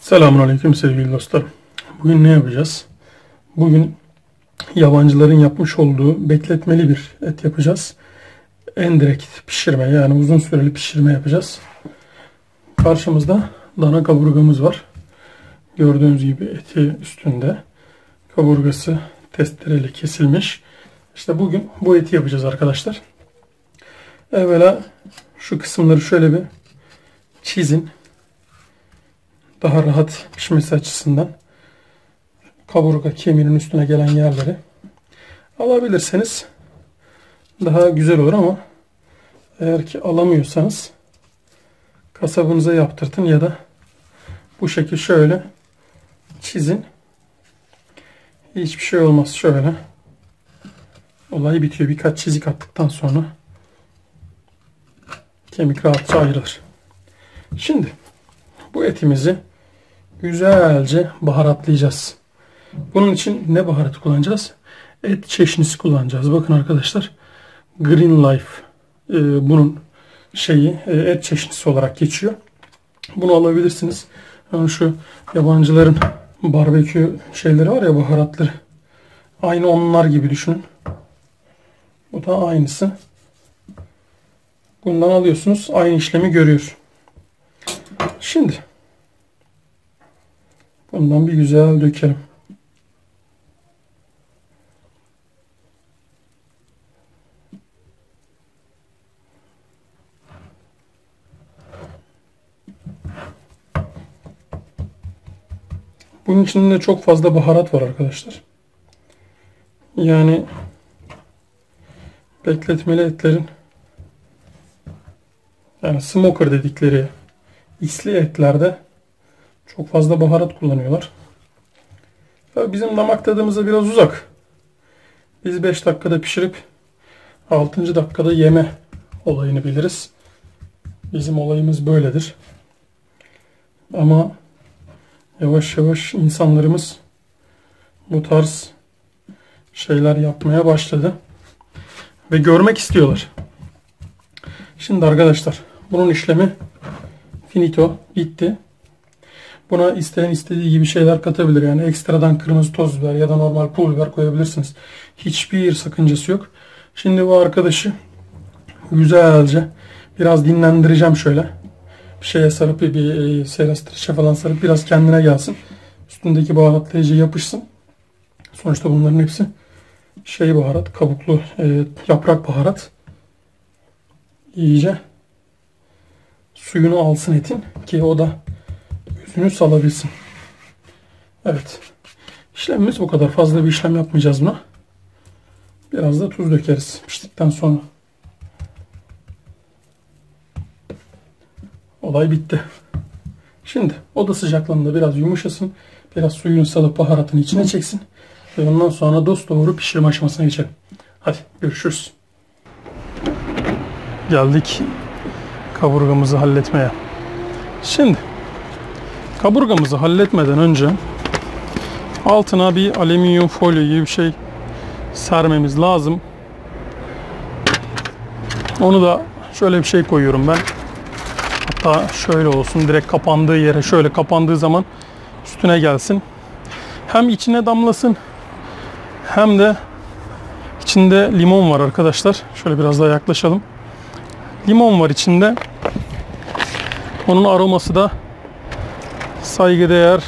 Selamünaleyküm sevgili dostlarım. Bugün ne yapacağız? Bugün yabancıların yapmış olduğu bekletmeli bir et yapacağız. Endirekt pişirme, yani uzun süreli pişirme yapacağız. Karşımızda dana kaburgamız var. Gördüğünüz gibi eti üstünde. Kaburgası testereyle kesilmiş. İşte bugün bu eti yapacağız arkadaşlar. Evvela şu kısımları şöyle bir çizin. Daha rahat pişmesi açısından kaburga kemiğinin üstüne gelen yerleri alabilirseniz daha güzel olur, ama eğer ki alamıyorsanız kasabınıza yaptırtın ya da bu şekil şöyle çizin. Hiçbir şey olmaz, şöyle. Olay bitiyor. Birkaç çizik attıktan sonra kemik rahatça ayrılır. Şimdi bu etimizi güzelce baharatlayacağız. Bunun için ne baharatı kullanacağız? Et çeşnisi kullanacağız. Bakın arkadaşlar, Green Life bunun et çeşnisi olarak geçiyor. Bunu alabilirsiniz. Yani şu yabancıların barbekü şeyleri var ya, baharatları. Aynı onlar gibi düşünün. Bu da aynısı. Bundan alıyorsunuz. Aynı işlemi görüyor. Şimdi bundan bir güzel dökelim. Bunun içinde çok fazla baharat var arkadaşlar. Yani bekletmeli etlerin, yani smoker dedikleri isli etlerde çok fazla baharat kullanıyorlar. Tabii bizim damak tadımıza biraz uzak. Biz 5 dakikada pişirip 6. dakikada yeme olayını biliriz. Bizim olayımız böyledir. Ama yavaş yavaş insanlarımız bu tarz şeyler yapmaya başladı. Ve görmek istiyorlar. Şimdi arkadaşlar, bunun işlemi finito, bitti. Buna isteyen istediği gibi şeyler katabilir. Yani ekstradan kırmızı toz biber ya da normal pul biber koyabilirsiniz. Hiçbir sakıncası yok. Şimdi bu arkadaşı güzelce biraz dinlendireceğim şöyle. Bir şeye sarıp, bir serastreçe falan sarıp biraz kendine gelsin. Üstündeki baharatlayıcı yapışsın. Sonuçta bunların hepsi baharat, kabuklu yaprak baharat. İyice suyunu alsın etin ki o da özünü salabilsin. Evet. İşlemimiz bu kadar. Fazla bir işlem yapmayacağız buna. Biraz da tuz dökeriz piştikten sonra. Olay bitti. Şimdi oda sıcaklığında biraz yumuşasın. Biraz suyunu salıp baharatını içine çeksin. Ve ondan sonra dosdoğru pişirme aşamasına geçelim. Hadi görüşürüz. Geldik kaburgamızı halletmeye. Şimdi kaburgamızı halletmeden önce altına bir alüminyum folyo gibi bir şey sermemiz lazım. Onu da şöyle bir şey koyuyorum ben. Hatta şöyle olsun, direkt kapandığı yere, şöyle kapandığı zaman üstüne gelsin. Hem içine damlasın hem de içinde limon var arkadaşlar. Şöyle biraz daha yaklaşalım. Limon var içinde. Onun aroması da saygıdeğer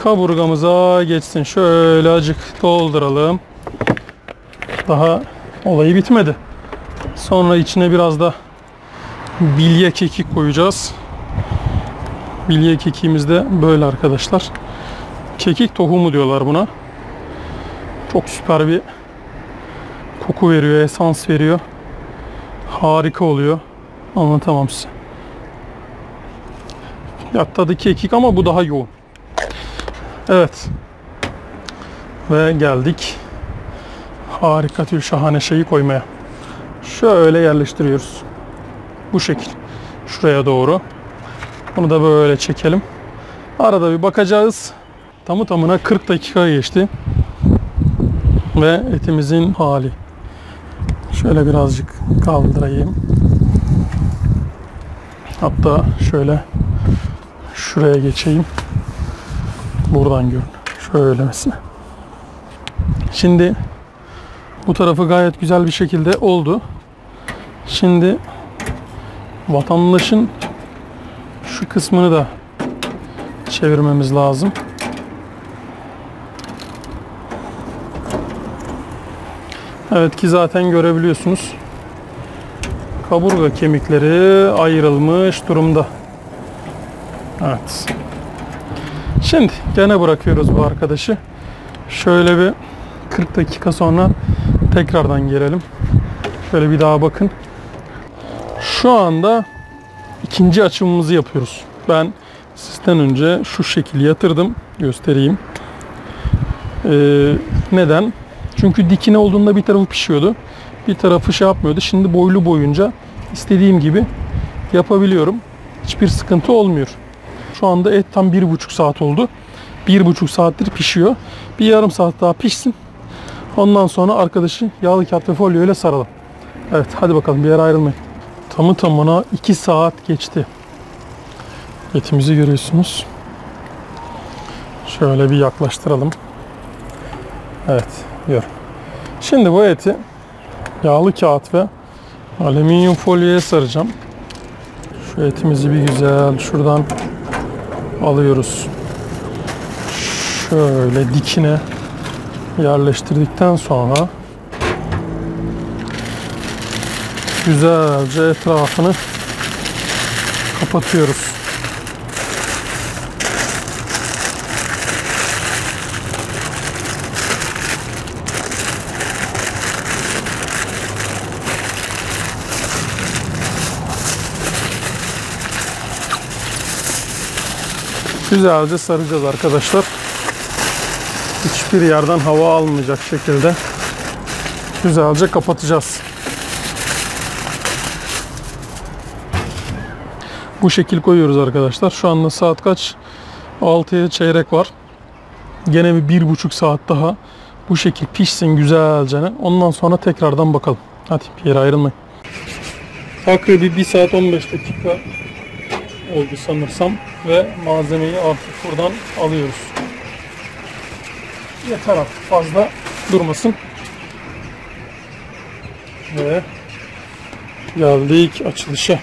kaburgamıza geçsin. Şöyle acık dolduralım. Daha olayı bitmedi. Sonra içine biraz da bilye kekik koyacağız. Bilye kekiğimiz de böyle arkadaşlar. Kekik tohumu diyorlar buna. Çok süper bir koku veriyor, esans veriyor. Harika oluyor. Anlatamam size. Ya tadı kekik ama bu daha yoğun. Evet. Ve geldik harika tür şahane şeyi koymaya. Şöyle yerleştiriyoruz. Bu şekil. Şuraya doğru. Bunu da böyle çekelim. Arada bir bakacağız. Tamı tamına 40 dakika geçti. Ve etimizin hali. Şöyle birazcık kaldırayım. Hatta şöyle Şuraya geçeyim. Buradan görün. Şöyle mesela. Şimdi bu tarafı gayet güzel bir şekilde oldu. Şimdi vatandaşın şu kısmını da çevirmemiz lazım. Evet ki zaten görebiliyorsunuz. Kaburga kemikleri ayrılmış durumda. Evet. Şimdi gene bırakıyoruz bu arkadaşı. Şöyle bir 40 dakika sonra tekrardan gelelim. Şöyle bir daha bakın. Şu anda ikinci açımımızı yapıyoruz. Ben sizden önce şu şekil yatırdım. Göstereyim. Neden? Çünkü dikine olduğunda bir tarafı pişiyordu. Bir tarafı şey yapmıyordu. Şimdi boylu boyunca istediğim gibi yapabiliyorum. Hiçbir sıkıntı olmuyor. Şu anda et tam 1,5 saat oldu. 1,5 saattir pişiyor. Bir yarım saat daha pişsin. Ondan sonra arkadaşı yağlı kağıt ve folyo ile saralım. Evet hadi bakalım, bir yere ayrılmayın. Tamı tamına 2 saat geçti. Etimizi görüyorsunuz. Şöyle bir yaklaştıralım. Evet, gör. Şimdi bu eti yağlı kağıt ve alüminyum folyoya saracağım. Şu etimizi bir güzel şuradan alıyoruz. Şöyle dikine yerleştirdikten sonra güzelce etrafını kapatıyoruz. Güzelce saracağız arkadaşlar. Hiçbir yerden hava almayacak şekilde güzelce kapatacağız. Bu şekil koyuyoruz arkadaşlar. Şu anda saat kaç? 6'ya çeyrek var. Gene bir 1,5 saat daha bu şekil pişsin güzelce. Ondan sonra tekrardan bakalım. Hadi bir yere ayrılmayın. Takribi 1 saat 15 dakika oldu sanırsam ve malzemeyi artık buradan alıyoruz. Yeter artık, fazla durmasın. Ve geldik açılışa.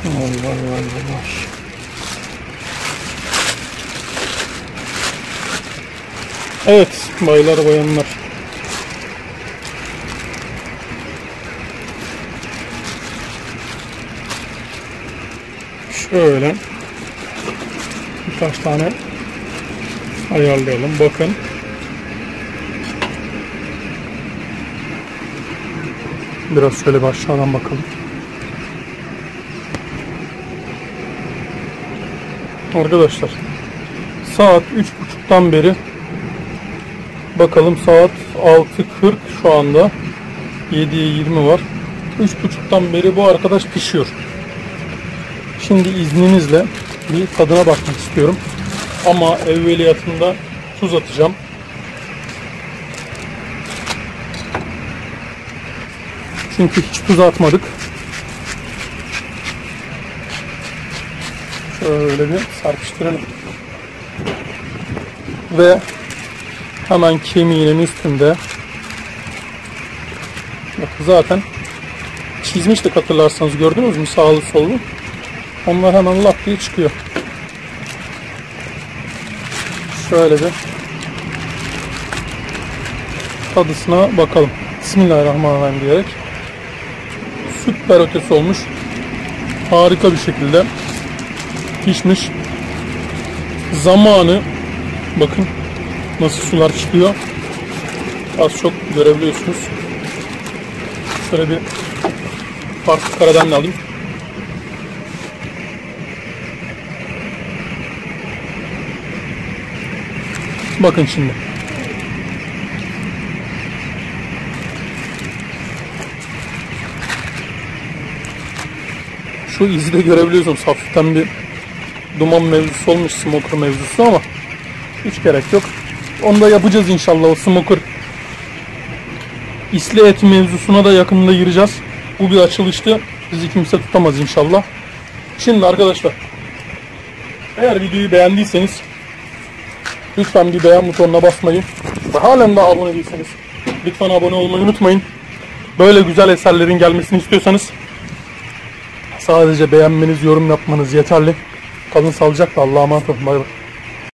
Allah. Evet baylar bayanlar. Şöyle birkaç tane ayarlayalım. Bakın. Biraz şöyle bir aşağıdan bakalım. Arkadaşlar saat 3.30'dan beri bakalım, saat 6.40 şu anda, 7'ye 20 var. 3.30'dan beri bu arkadaş pişiyor. Şimdi izninizle bir tadına bakmak istiyorum. Ama evveliyatında tuz atacağım. Çünkü hiç tuz atmadık. Şöyle bir serpiştirelim. Ve hemen kemiğinin üstünde, bakın zaten çizmiştik hatırlarsanız, gördünüz mü sağlı sollu? Onlar hemen lap diye çıkıyor. Şöyle bir tadısına bakalım. Bismillahirrahmanirrahim diyerek. Süper ötesi olmuş. Harika bir şekilde pişmiş. Zamanı bakın nasıl sular çıkıyor. Az çok görebiliyorsunuz. Şöyle bir farklı karadan alayım. Bakın şimdi. Şu izi de görebiliyorsunuz. Hafiften bir duman mevzusu olmuş, smoker mevzusu, ama hiç gerek yok. Onu da yapacağız inşallah. O smoker isli et mevzusuna da yakında gireceğiz. Bu bir açılıştı. Bizi kimse tutamaz inşallah. Şimdi arkadaşlar, eğer videoyu beğendiyseniz lütfen bir beğen butonuna basmayı ve halen daha abone değilseniz lütfen abone olmayı unutmayın. Böyle güzel eserlerin gelmesini istiyorsanız sadece beğenmeniz, yorum yapmanız yeterli. Kalın sağlıcakla. Allah'a emanet olun. Bay bay.